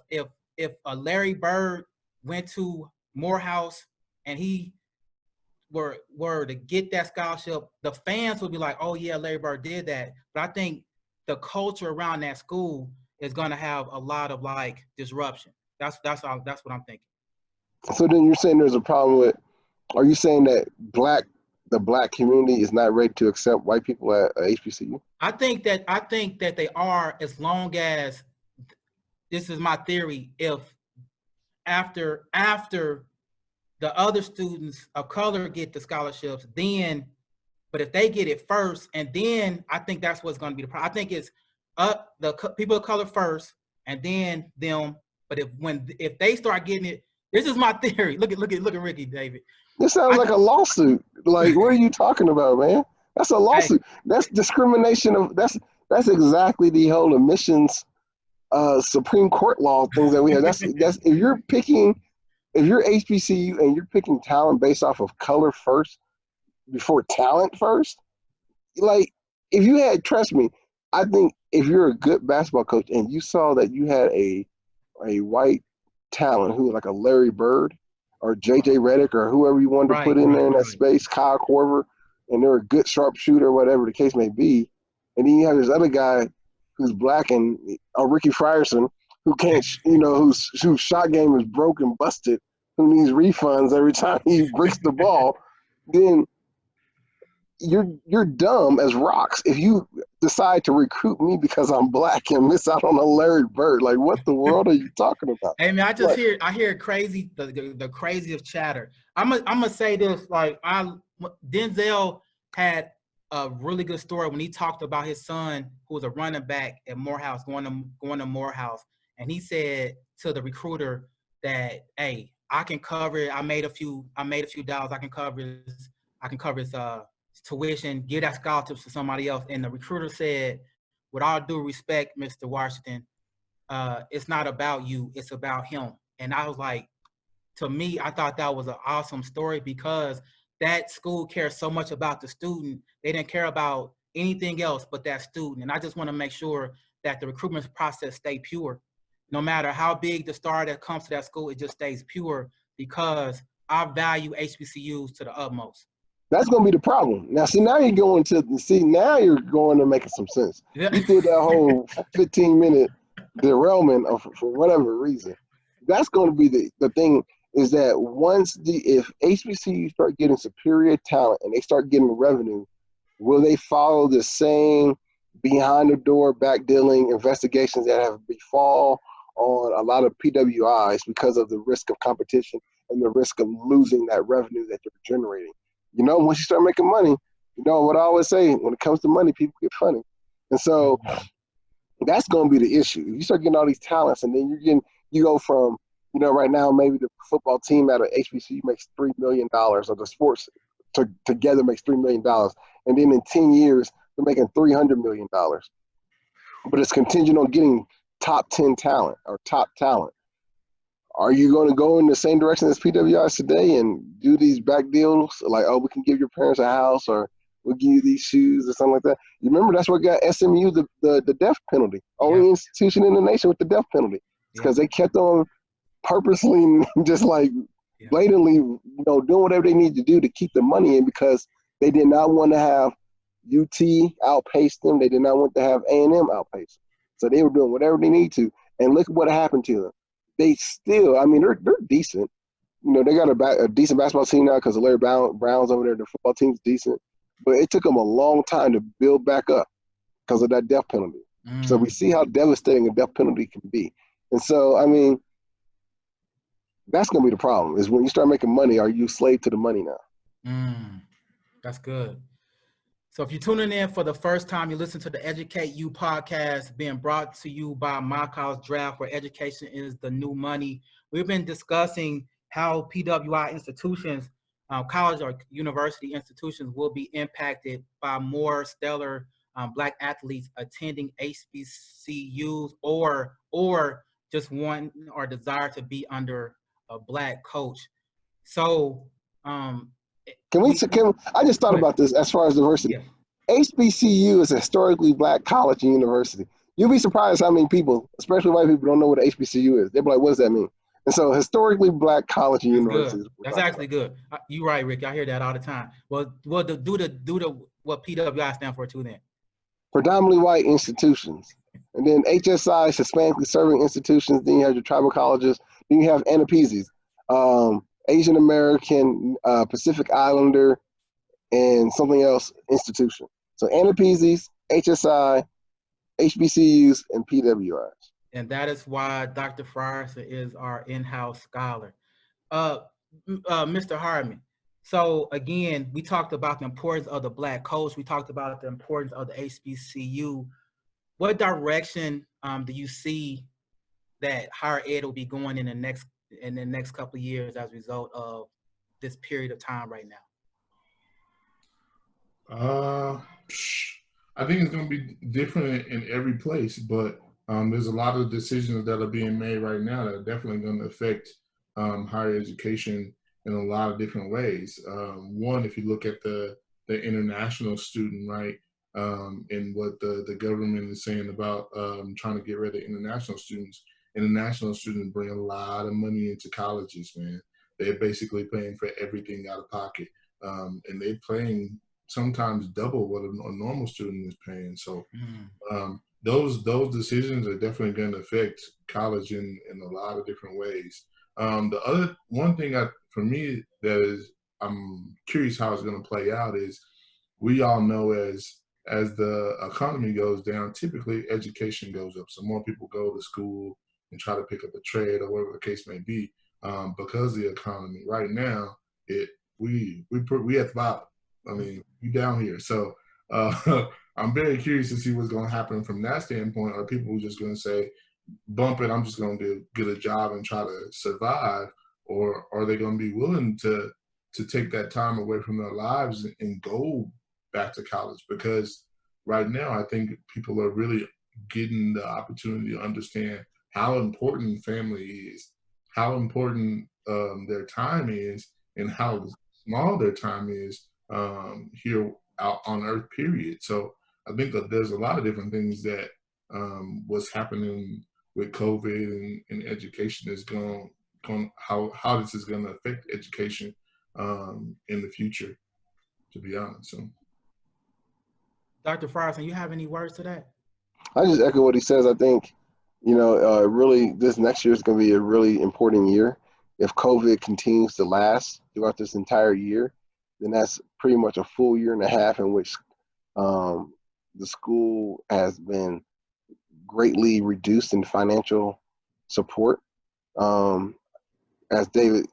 a Larry Bird went to Morehouse and he were to get that scholarship, the fans would be like, oh yeah, Larry Bird did that. But I think the culture around that school is going to have a lot of like disruption. That's what I'm thinking. So then you're saying there's a problem with, are you saying that the black community is not ready to accept white people at HBCU? I think that they are, as long as, this is my theory, if after the other students of color get the scholarships, but if they get it first, and then I think that's what's going to be the problem. I think it's the people of color first, and then them. But if they start getting it, this is my theory. Look at Ricky, David. This sounds like a lawsuit. Like, what are you talking about, man? That's a lawsuit. Hey. That's discrimination that's exactly the whole admissions Supreme Court law things that we have. That's if you're HBCU and you're picking talent based off of color first before talent first, like if you had, trust me, I think if you're a good basketball coach and you saw that you had a white talent who was like a Larry Bird or JJ Redick or whoever you wanted to put in there in that space, Kyle Korver, and they're a good sharpshooter, whatever the case may be, and then you have this other guy who's black and Ricky Frierson, who can't, whose shot game is broken, busted, who needs refunds every time he breaks the ball, then you're dumb as rocks if you decide to recruit me because I'm black and miss out on a Larry Bird. Like, what the world are you talking about? Hey man, I hear crazy, the craziest chatter. I'm gonna say this, like Denzel had a really good story when he talked about his son who was a running back at Morehouse, going to Morehouse, and he said to the recruiter that, hey, I can cover it. I made a few dollars. I can cover his tuition, give that scholarship to somebody else. And the recruiter said, with all due respect, Mr. Washington, it's not about you, it's about him. And I was like, to me, I thought that was an awesome story because that school cares so much about the student. They didn't care about anything else but that student. And I just want to make sure that the recruitment process stay pure. No matter how big the star that comes to that school, it just stays pure because I value HBCUs to the utmost. That's going to be the problem. Now, now you're going to make some sense. Yeah. You did that whole 15-minute derailment for whatever reason. That's going to be the thing, is that if HBCUs start getting superior talent and they start getting revenue, will they follow the same behind the door back dealing investigations that have befall on a lot of PWIs because of the risk of competition and the risk of losing that revenue that they're generating. You know, once you start making money, you know what I always say, when it comes to money, people get funny. And so that's going to be the issue. You start getting all these talents, and then you go from, you know, right now maybe the football team at an HBCU makes $3 million, or the sports together makes $3 million, and then in 10 years they're making $300 million. But it's contingent on getting top 10 talent or top talent. Are you going to go in the same direction as PWIs today and do these back deals like, oh, we can give your parents a house, or we'll give you these shoes or something like that? You remember that's what got SMU the death penalty. Only institution in the nation with the death penalty. It's because they kept on purposely just like blatantly, you know, doing whatever they need to do to keep the money in, because they did not want to have UT outpace them. They did not want to have A&M outpace them. So they were doing whatever they need to. And look what happened to them. They still, I mean, they're decent. You know, they got a decent basketball team now because of Larry Brown's over there. The football team's decent. But it took them a long time to build back up because of that death penalty. So we see how devastating a death penalty can be. And so, I mean, that's going to be the problem, is when you start making money, are you slave to the money now? That's good. So if you're tuning in for the first time, you listen to the Educate You podcast, being brought to you by My College Draft, where education is the new money. We've been discussing how PWI institutions, college or university institutions, will be impacted by more stellar Black athletes attending HBCUs, or just want or desire to be under a Black coach. So I just thought about this as far as diversity. Yeah. HBCU is a historically Black college and university. You'll be surprised how many people, especially white people, don't know what an HBCU is. They'll be like, what does that mean? And so historically Black college and university. That's actually good. You're right, Rick. I hear that all the time. Well, do the what PWI stand for too then. Predominantly white institutions. And then HSI is Hispanically serving institutions. Then you have your tribal colleges. Then you have ANAPESIs. Asian American, Pacific Islander, and something else institution. So ANAPESIs, HSI, HBCUs, and PWIs. And that is why Dr. Frierson is our in-house scholar. Mr. Hardman, so again, we talked about the importance of the Black coach. We talked about the importance of the HBCU. What direction do you see that higher ed will be going in the next couple of years as a result of this period of time right now? I think it's going to be different in every place, but there's a lot of decisions that are being made right now that are definitely going to affect higher education in a lot of different ways. One, if you look at the international student, right, and what the government is saying about trying to get rid of international students. International students bring a lot of money into colleges, man. They're basically paying for everything out of pocket. And they're paying sometimes double what a normal student is paying. So those decisions are definitely going to affect college in a lot of different ways. The other one thing for me that is, I'm curious how it's going to play out is, we all know as the economy goes down, typically education goes up. So more people go to school and try to pick up a trade or whatever the case may be, because of the economy. Right now, we at the bottom. I mean, we down here. So I'm very curious to see what's going to happen from that standpoint. Are people just going to say, bump it, I'm just going to get a job and try to survive? Or are they going to be willing to take that time away from their lives and go back to college? Because right now, I think people are really getting the opportunity to understand how important family is, how important their time is, and how small their time is here out on Earth, period. So I think that there's a lot of different things that what's happening with COVID and education is going how this is going to affect education in the future, to be honest. So, Dr. Frierson, you have any words to that? I just echo what he says. I think, really this next year is going to be a really important year. If COVID continues to last throughout this entire year, then that's pretty much a full year and a half in which the school has been greatly reduced in financial support. as David,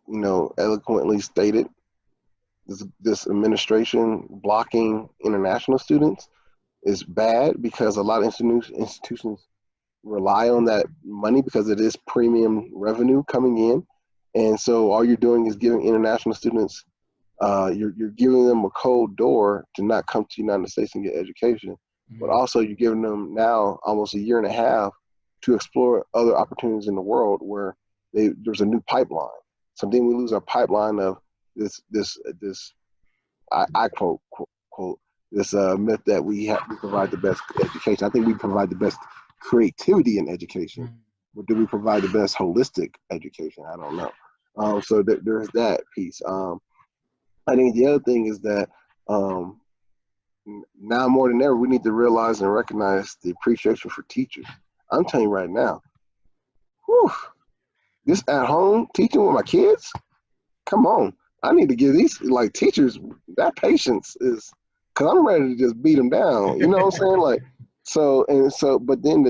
eloquently stated, this administration blocking international students is bad because a lot of institutions rely on that money because it is premium revenue coming in. And so all you're doing is giving international students, you're giving them a cold door to not come to the United States and get education. But also you're giving them now almost a year and a half to explore other opportunities in the world where there's a new pipeline. Something we lose our pipeline of this I quote this myth that we provide the best education. I think we provide the best creativity in education. But do we provide the best holistic education? I don't know. So there's that piece. I think the other thing is that now more than ever, we need to realize and recognize the appreciation for teachers. I'm telling you right now, this at home teaching with my kids, come on. I need to give these teachers that patience is, because I'm ready to just beat them down. You know what I'm saying? But then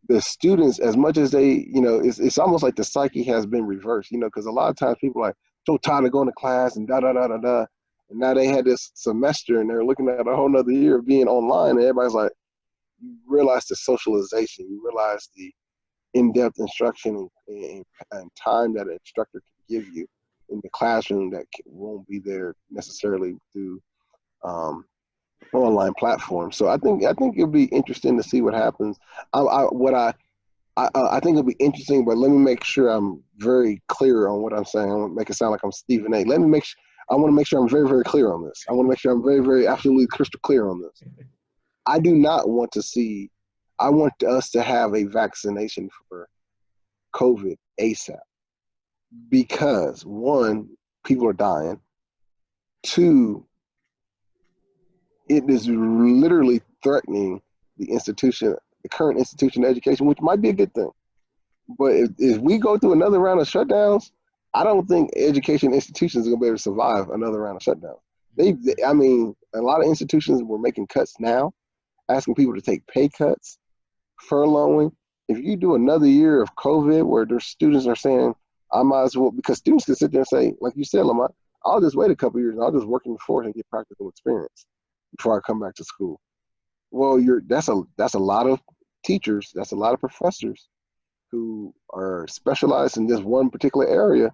the students, as much as they, it's almost like the psyche has been reversed, because a lot of times people are like so tired of going to class and da. And now they had this semester and they're looking at a whole nother year of being online, and everybody's like, you realize the socialization, you realize the in-depth instruction and time that an instructor can give you in the classroom that won't be there necessarily through online platforms. So I think it'll be interesting to see what happens. I think it'll be interesting, but let me make sure I'm very clear on what I'm saying. I want to make it sound like I'm Stephen A. I want to make sure I'm very, very clear on this. I want to make sure I'm very, very absolutely crystal clear on this. I do not want to see, I want us to have a vaccination for COVID ASAP. Because one, people are dying. Two, it is literally threatening the current institution of education, which might be a good thing. But if we go through another round of shutdowns, I don't think education institutions are going to be able to survive another round of shutdowns. A lot of institutions were making cuts now, asking people to take pay cuts, furloughing. If you do another year of COVID where their students are saying, I might as well, because students can sit there and say, like you said, Lamont, I'll just wait a couple of years and I'll just work in the force and get practical experience before I come back to school. Well, that's a lot of teachers, that's a lot of professors who are specialized in just one particular area,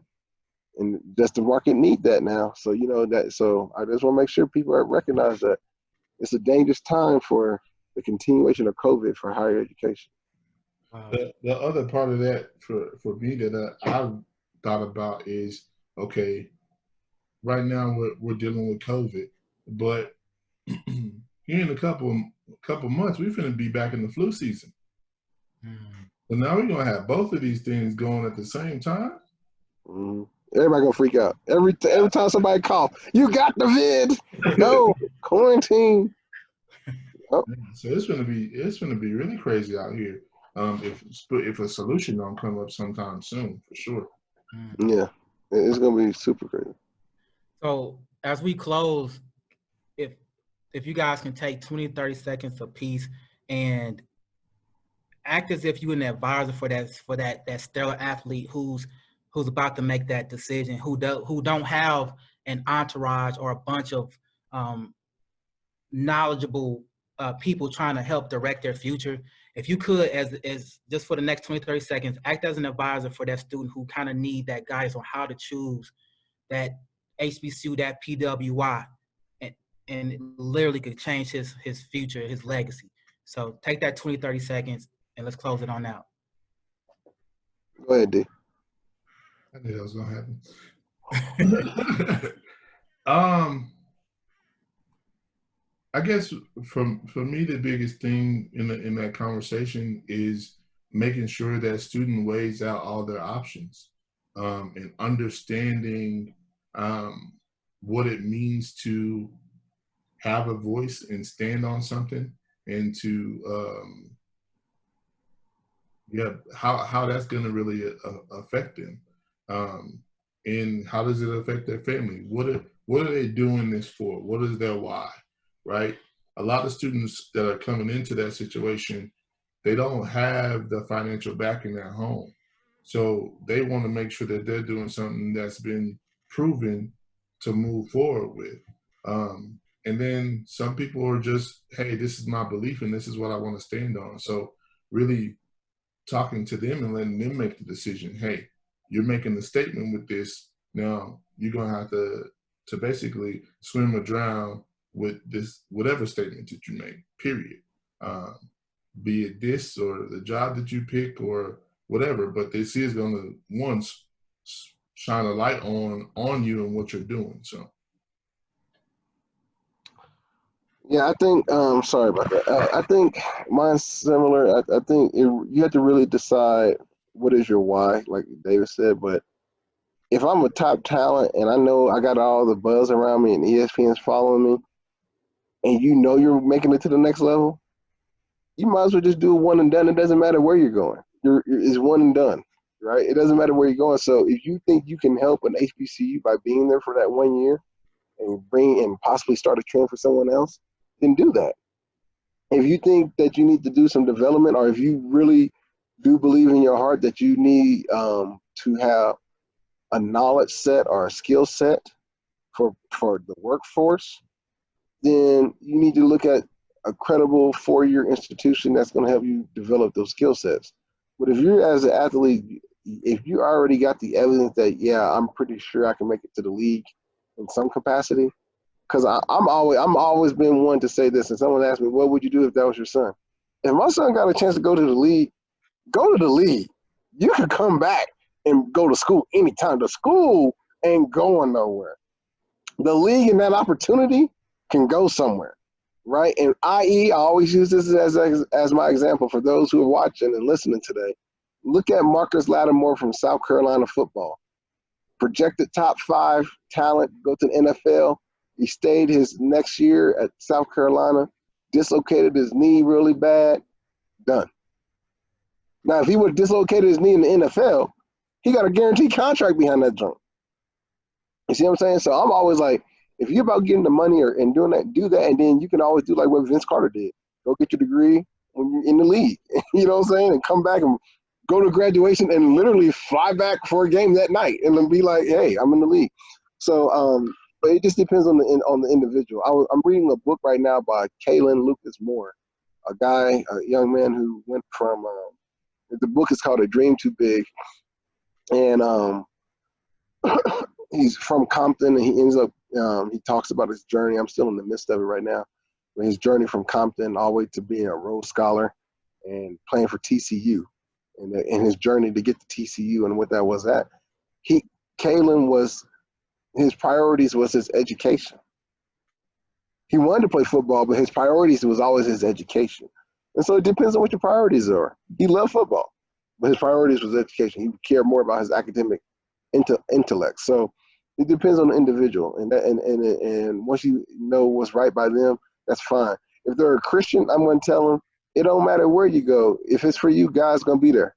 and just the market need that now. So so I just want to make sure people recognize that it's a dangerous time for the continuation of COVID for higher education. The other part of that for me that I've thought about is, okay, right now we're dealing with COVID, but here in a couple months we're going to be back in the flu season. So now we're gonna have both of these things going at the same time. Everybody gonna freak out. Every time somebody cough, you got the vid. No quarantine. So it's gonna be really crazy out here. If a solution don't come up sometime soon, for sure. Yeah, it's gonna be super crazy. So as we close, if you guys can take 20, 30 seconds apiece and act as if you're an advisor for that stellar athlete who's about to make that decision, who don't have an entourage or a bunch of knowledgeable people trying to help direct their future. If you could, as just for the next 20, 30 seconds, act as an advisor for that student who kind of need that guidance on how to choose that HBCU, that PWI, and it literally could change his future, his legacy. So take that 20, 30 seconds and let's close it on out. Go ahead, D. I knew that was gonna happen. I guess for me, the biggest thing in that conversation is making sure that student weighs out all their options, and understanding what it means to have a voice and stand on something, and to how that's going to really affect them, and how does it affect their family? What are they doing this for? What is their why? Right? A lot of students that are coming into that situation, they don't have the financial backing at home. So they want to make sure that they're doing something that's been proven to move forward with. And then some people are just, hey, this is my belief and this is what I want to stand on. So really talking to them and letting them make the decision. Hey, you're making the statement with this. Now you're going to have to basically swim or drown with this, whatever statement that you make, period. Be it this or the job that you pick or whatever, but this is going to once shine a light on you and what you're doing. So. Yeah, I think. Sorry about that. I think mine's similar. I think you have to really decide what is your why, like David said. But if I'm a top talent and I know I got all the buzz around me and ESPN's following me, and you know you're making it to the next level, you might as well just do a one and done. It doesn't matter where you're going. It's one and done, right? It doesn't matter where you're going. So if you think you can help an HBCU by being there for that 1 year and possibly start a trend for someone else, then do that. If you think that you need to do some development, or if you really do believe in your heart that you need to have a knowledge set or a skill set for the workforce, then you need to look at a credible 4-year institution that's going to help you develop those skill sets. But if you're as an athlete, if you already got the evidence that, yeah, I'm pretty sure I can make it to the league in some capacity, because I'm always been one to say this, and someone asked me, what would you do if that was your son? If my son got a chance to go to the league, go to the league. You can come back and go to school anytime. The school ain't going nowhere. The league and that opportunity can go somewhere, right? And I always use this as my example for those who are watching and listening today. Look at Marcus Lattimore from South Carolina football. Projected top 5 talent, go to the NFL. He stayed his next year at South Carolina, dislocated his knee really bad, done. Now, if he would have dislocated his knee in the NFL, he got a guaranteed contract behind that joint. You see what I'm saying? So I'm always like, if you're about getting the money and doing that, do that, and then you can always do like what Vince Carter did. Go get your degree when you're in the league. You know what I'm saying? And come back and go to graduation and literally fly back for a game that night and then be like, hey, I'm in the league. So, but it just depends on the individual. I'm reading a book right now by Kalen Lucas Moore, a young man who went from the book is called A Dream Too Big, and he's from Compton, and he ends up he talks about his journey. I'm still in the midst of it right now. But his journey from Compton all the way to being a Rhodes Scholar and playing for TCU, and his journey to get to TCU and what that was at. Kalen was. His priorities was his education. He wanted to play football, but his priorities was always his education. And so it depends on what your priorities are. He loved football, but his priorities was education. He would care more about his academic intellect. So it depends on the individual. And once you know what's right by them, that's fine. If they're a Christian, I'm going to tell them, it don't matter where you go. If it's for you, God's going to be there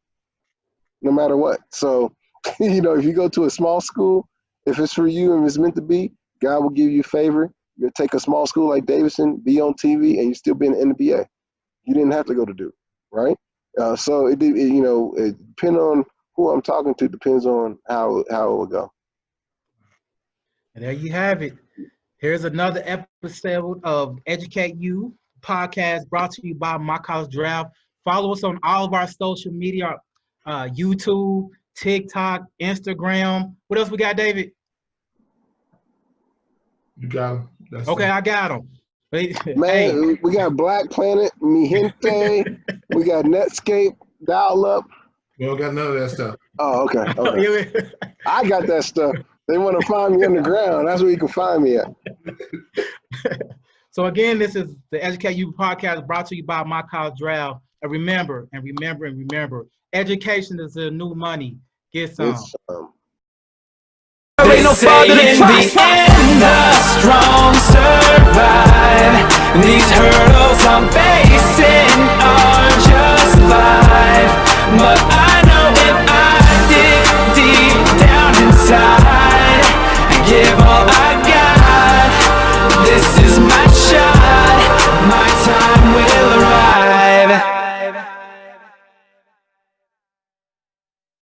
no matter what. So, if you go to a small school, if it's for you and it's meant to be, God will give you favor. You'll take a small school like Davidson, be on TV, and you still be in the NBA. You didn't have to go to Duke, right? So it depends on who I'm talking to. Depends on how it will go. And there you have it. Here's another episode of Educate You podcast brought to you by My College Draft. Follow us on all of our social media, YouTube, TikTok, Instagram. What else we got, David? You got him. Okay, I got him. Man, we got Black Planet, Mi Gente. We got Netscape, Dial Up. We don't got none of that stuff. Oh, okay. I got that stuff. They want to find me underground. That's where you can find me at. So again, this is the Educate You podcast brought to you by My College Draft. And remember, education is the new money. Get some. There ain't no farther than the end. The strong survive. These hurts